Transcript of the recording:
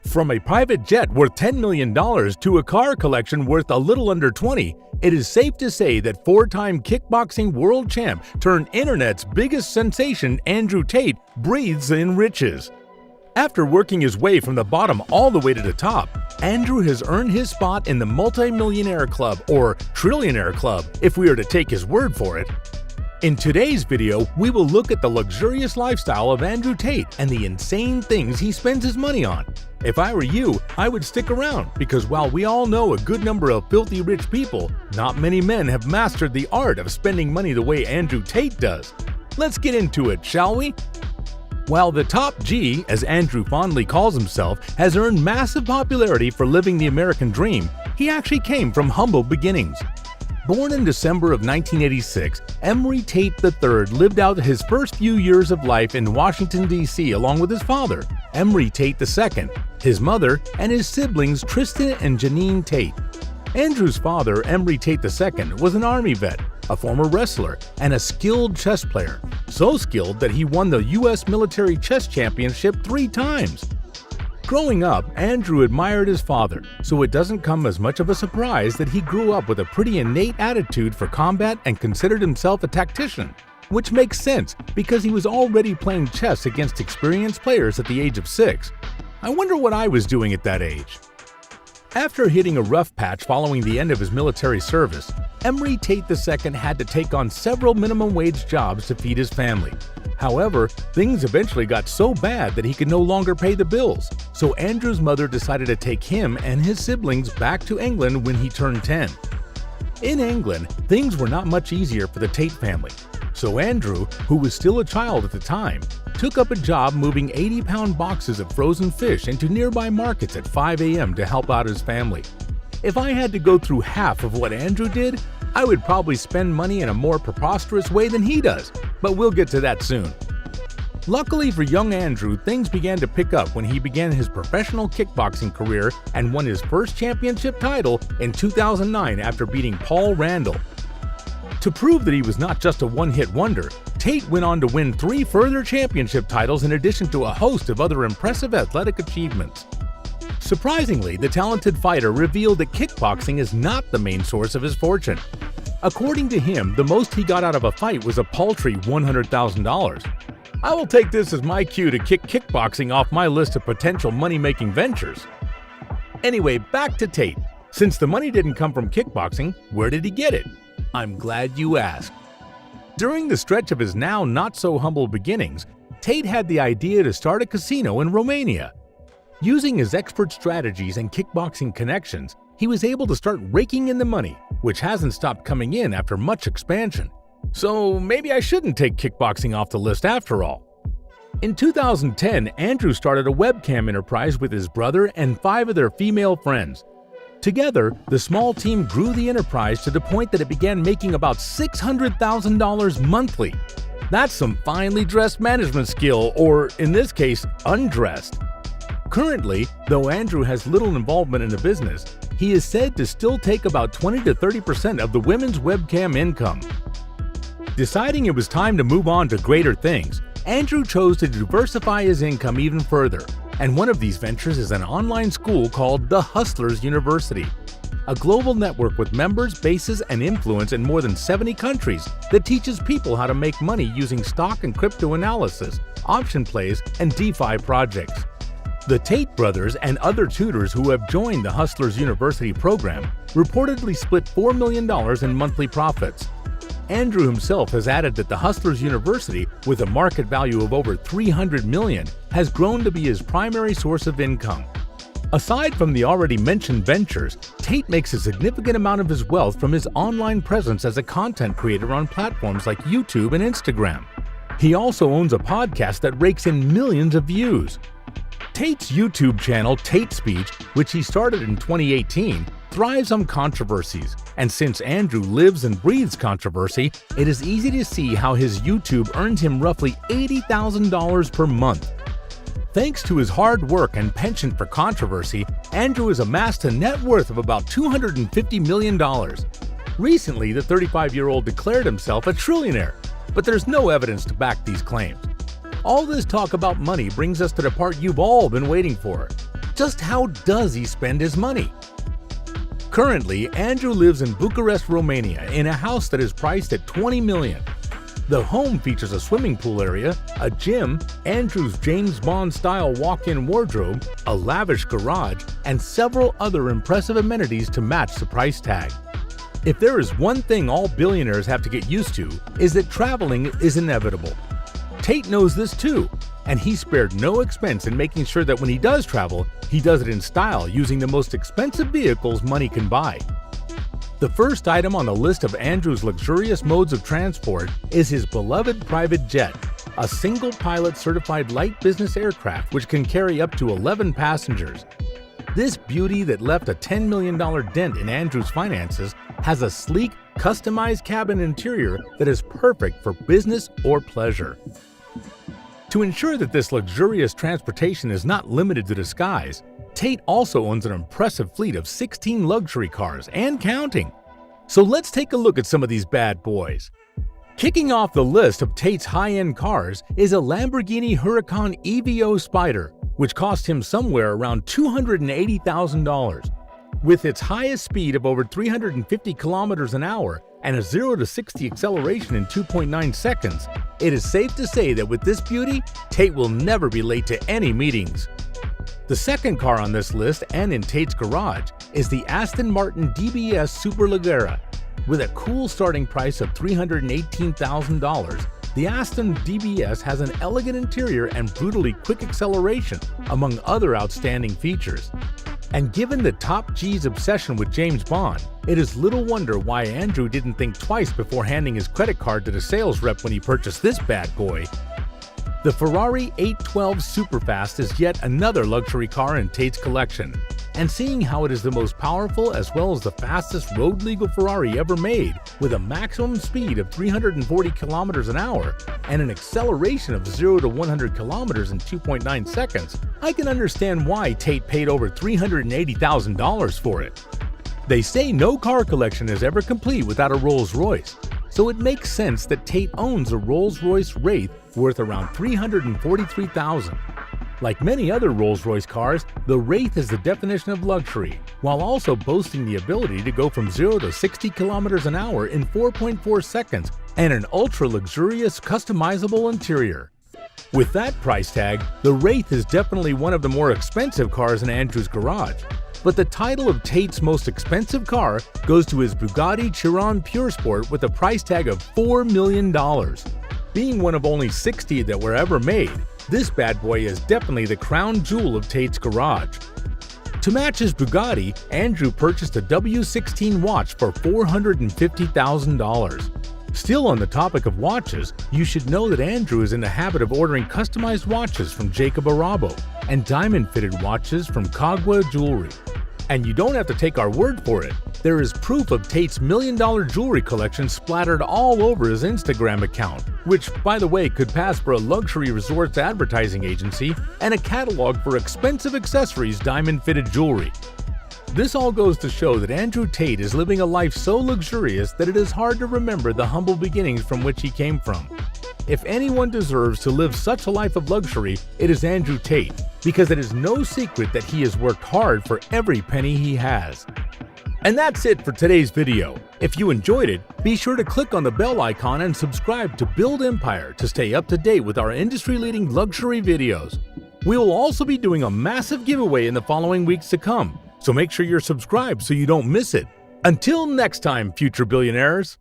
From a private jet worth $10 million to a car collection worth a little under 20, it is safe to say that four-time kickboxing world champ turned internet's biggest sensation Andrew Tate breathes in riches. After working his way from the bottom all the way to the top, Andrew has earned his spot in the multi-millionaire club, or Trillionaire club, if we are to take his word for it. In today's video, we will look at the luxurious lifestyle of Andrew Tate and the insane things he spends his money on. If I were you, I would stick around, because while we all know a good number of filthy rich people, not many men have mastered the art of spending money the way Andrew Tate does. Let's get into it, shall we? While the top G, as Andrew fondly calls himself, has earned massive popularity for living the American dream, he actually came from humble beginnings. Born in December of 1986, Emory Tate III lived out his first few years of life in Washington, D.C. along with his father, Emory Tate II, his mother, and his siblings Tristan and Janine Tate. Andrew's father, Emory Tate II, was an Army vet, a former wrestler, and a skilled chess player, so skilled that he won the U.S. Military Chess Championship 3 times. Growing up, Andrew admired his father, so it doesn't come as much of a surprise that he grew up with a pretty innate attitude for combat and considered himself a tactician, which makes sense because he was already playing chess against experienced players at the age of 6. I wonder what I was doing at that age. After hitting a rough patch following the end of his military service, Emory Tate II had to take on several minimum wage jobs to feed his family. However, things eventually got so bad that he could no longer pay the bills, so Andrew's mother decided to take him and his siblings back to England when he turned 10. In England, things were not much easier for the Tate family, so Andrew, who was still a child at the time, took up a job moving 80-pound boxes of frozen fish into nearby markets at 5 a.m. to help out his family. If I had to go through half of what Andrew did, I would probably spend money in a more preposterous way than he does, but we'll get to that soon. Luckily for young Andrew, things began to pick up when he began his professional kickboxing career and won his first championship title in 2009 after beating Paul Randall. To prove that he was not just a one-hit wonder, Tate went on to win 3 further championship titles in addition to a host of other impressive athletic achievements. Surprisingly, the talented fighter revealed that kickboxing is not the main source of his fortune. According to him, the most he got out of a fight was a paltry $100,000. I will take this as my cue to kick kickboxing off my list of potential money-making ventures. Anyway, back to Tate. Since the money didn't come from kickboxing, where did he get it? I'm glad you asked. During the stretch of his now not-so-humble beginnings, Tate had the idea to start a casino in Romania. Using his expert strategies and kickboxing connections, he was able to start raking in the money, which hasn't stopped coming in after much expansion. So maybe I shouldn't take kickboxing off the list after all. In 2010, Andrew started a webcam enterprise with his brother and 5 of their female friends. Together, the small team grew the enterprise to the point that it began making about $600,000 monthly. That's some finely dressed management skill, or in this case, undressed. Currently, though Andrew has little involvement in the business, he is said to still take about 20 to 30% of the women's webcam income. Deciding it was time to move on to greater things, Andrew chose to diversify his income even further, and one of these ventures is an online school called The Hustlers University, a global network with members, bases, and influence in more than 70 countries that teaches people how to make money using stock and crypto analysis, option plays, and DeFi projects. The Tate brothers and other tutors who have joined the Hustlers University program reportedly split $4 million in monthly profits. Andrew himself has added that the Hustlers University, with a market value of over $300 million, has grown to be his primary source of income. Aside from the already mentioned ventures, Tate makes a significant amount of his wealth from his online presence as a content creator on platforms like YouTube and Instagram. He also owns a podcast that rakes in millions of views. Tate's YouTube channel, Tate Speech, which he started in 2018, thrives on controversies, and since Andrew lives and breathes controversy, it is easy to see how his YouTube earns him roughly $80,000 per month. Thanks to his hard work and penchant for controversy, Andrew has amassed a net worth of about $250 million. Recently, the 35-year-old declared himself a trillionaire, but there's no evidence to back these claims. All this talk about money brings us to the part you've all been waiting for. just how does he spend his money? Currently, Andrew lives in Bucharest, Romania, in a house that is priced at $20 million. The home features a swimming pool area, a gym, Andrew's James Bond-style walk-in wardrobe, a lavish garage, and several other impressive amenities to match the price tag. If there is one thing all billionaires have to get used to, is that traveling is inevitable. Tate knows this too, and he spared no expense in making sure that when he does travel, he does it in style using the most expensive vehicles money can buy. The first item on the list of Andrew's luxurious modes of transport is his beloved private jet, a single-pilot certified light business aircraft which can carry up to 11 passengers. This beauty that left a $10 million dent in Andrew's finances has a sleek, customized cabin interior that is perfect for business or pleasure. To ensure that this luxurious transportation is not limited to the skies, Tate also owns an impressive fleet of 16 luxury cars and counting. So let's take a look at some of these bad boys. Kicking off the list of Tate's high-end cars is a Lamborghini Huracan EVO Spider, which cost him somewhere around $280,000. With its highest speed of over 350 kilometers an hour and a 0 to 60 acceleration in 2.9 seconds, it is safe to say that with this beauty, Tate will never be late to any meetings. The second car on this list and in Tate's garage is the Aston Martin DBS Superleggera. With a cool starting price of $318,000, the Aston DBS has an elegant interior and brutally quick acceleration, among other outstanding features. And given the top G's obsession with James Bond, it is little wonder why Andrew didn't think twice before handing his credit card to the sales rep when he purchased this bad boy. The Ferrari 812 Superfast is yet another luxury car in Tate's collection, and seeing how it is the most powerful as well as the fastest road-legal Ferrari ever made, with a maximum speed of 340 kilometers an hour and an acceleration of 0 to 100 kilometers in 2.9 seconds, I can understand why Tate paid over $380,000 for it. They say no car collection is ever complete without a Rolls-Royce, so it makes sense that Tate owns a Rolls-Royce Wraith worth around $343,000. Like many other Rolls-Royce cars, the Wraith is the definition of luxury, while also boasting the ability to go from 0 to 60 kilometers an hour in 4.4 seconds and an ultra-luxurious customizable interior. With that price tag, the Wraith is definitely one of the more expensive cars in Andrew's garage. But the title of Tate's most expensive car goes to his Bugatti Chiron Pure Sport with a price tag of $4 million. Being one of only 60 that were ever made, this bad boy is definitely the crown jewel of Tate's garage. To match his Bugatti, Andrew purchased a W16 watch for $450,000. Still on the topic of watches, you should know that Andrew is in the habit of ordering customized watches from Jacob Arabo and diamond-fitted watches from Kagwa Jewelry. And you don't have to take our word for it. There is proof of Tate's million-dollar jewelry collection splattered all over his Instagram account, which, by the way, could pass for a luxury resorts advertising agency and a catalog for expensive accessories diamond-fitted jewelry. This all goes to show that Andrew Tate is living a life so luxurious that it is hard to remember the humble beginnings from which he came from. If anyone deserves to live such a life of luxury, it is Andrew Tate, because it is no secret that he has worked hard for every penny he has. And that's it for today's video. If you enjoyed it, be sure to click on the bell icon and subscribe to Build Empire to stay up to date with our industry-leading luxury videos. We will also be doing a massive giveaway in the following weeks to come, so make sure you're subscribed so you don't miss it. Until next time, future billionaires.